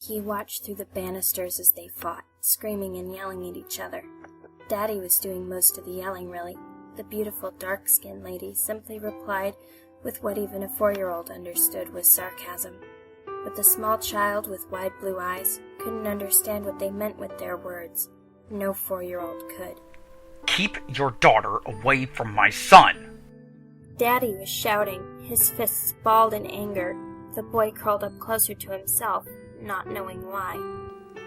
He watched through the banisters as they fought, screaming and yelling at each other. Daddy was doing most of the yelling, really. The beautiful dark-skinned lady simply replied with what even a 4-year-old understood was sarcasm. But the small child with wide blue eyes couldn't understand what they meant with their words. No 4-year-old could. Keep your daughter away from my son! Daddy was shouting, his fists balled in anger. The boy curled up closer to himself, not knowing why.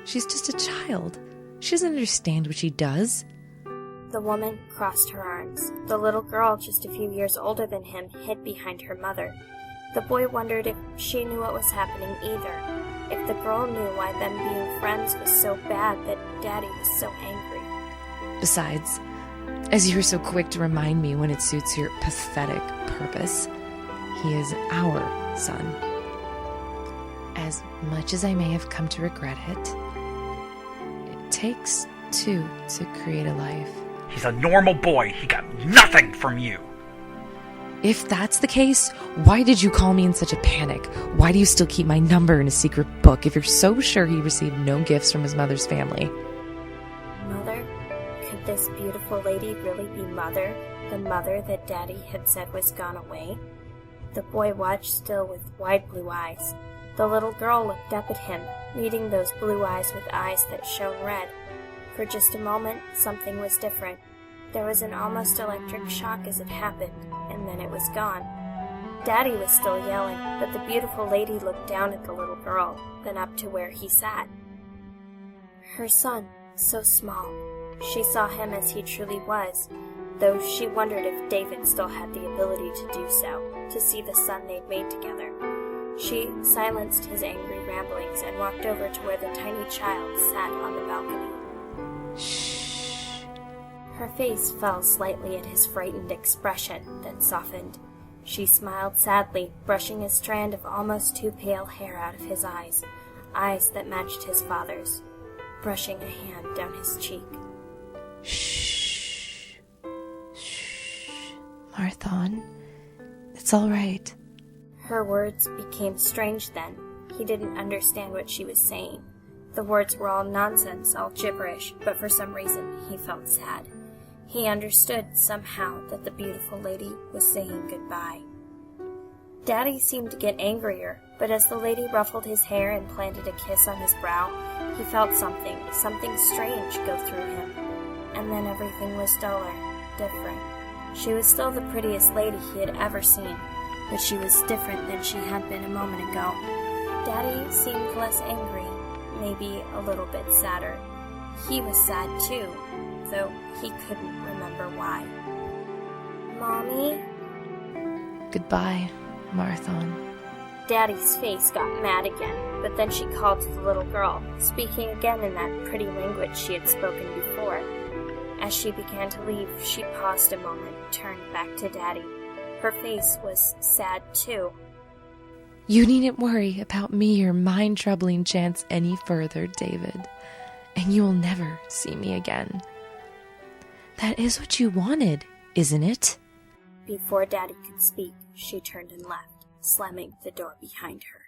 She's just a child. She doesn't understand what she does. The woman crossed her arms. The little girl, just a few years older than him, hid behind her mother. The boy wondered if she knew what was happening either. If the girl knew why them being friends was so bad that Daddy was so angry. Besides, as you were so quick to remind me when it suits your pathetic purpose, he is our son. As much as I may have come to regret it, it takes two to create a life. He's a normal boy. He got nothing from you. If that's the case, why did you call me in such a panic? Why do you still keep my number in a secret book if you're so sure he received no gifts from his mother's family? Mother? Could this beautiful lady really be Mother? The mother that Daddy had said was gone away? The boy watched still with wide blue eyes. The little girl looked up at him, meeting those blue eyes with eyes that shone red. For just a moment, something was different. There was an almost electric shock as it happened, and then it was gone. Daddy was still yelling, but the beautiful lady looked down at the little girl, then up to where he sat. Her son, so small. She saw him as he truly was, though she wondered if David still had the ability to do so, to see the son they'd made together. She silenced his angry ramblings and walked over to where the tiny child sat on the balcony. Shh. Her face fell slightly at his frightened expression, then softened. She smiled sadly, brushing a strand of almost too pale hair out of his eyes that matched his father's, brushing a hand down his cheek. Shh. Shh. Marthon, it's all right. Her words became strange then. He didn't understand what she was saying. The words were all nonsense, all gibberish, but for some reason he felt sad. He understood somehow that the beautiful lady was saying goodbye. Daddy seemed to get angrier, but as the lady ruffled his hair and planted a kiss on his brow, he felt something strange go through him. And then everything was duller, different. She was still the prettiest lady he had ever seen, but she was different than she had been a moment ago. Daddy seemed less angry, maybe a little bit sadder. He was sad too, though he couldn't remember why. Mommy? Goodbye, Marthon. Daddy's face got mad again, but then she called to the little girl, speaking again in that pretty language she had spoken before. As she began to leave, she paused a moment, turned back to Daddy. Her face was sad too. You needn't worry about me or mind-troubling chance any further, David. And you will never see me again. That is what you wanted, isn't it? Before Daddy could speak, she turned and left, slamming the door behind her.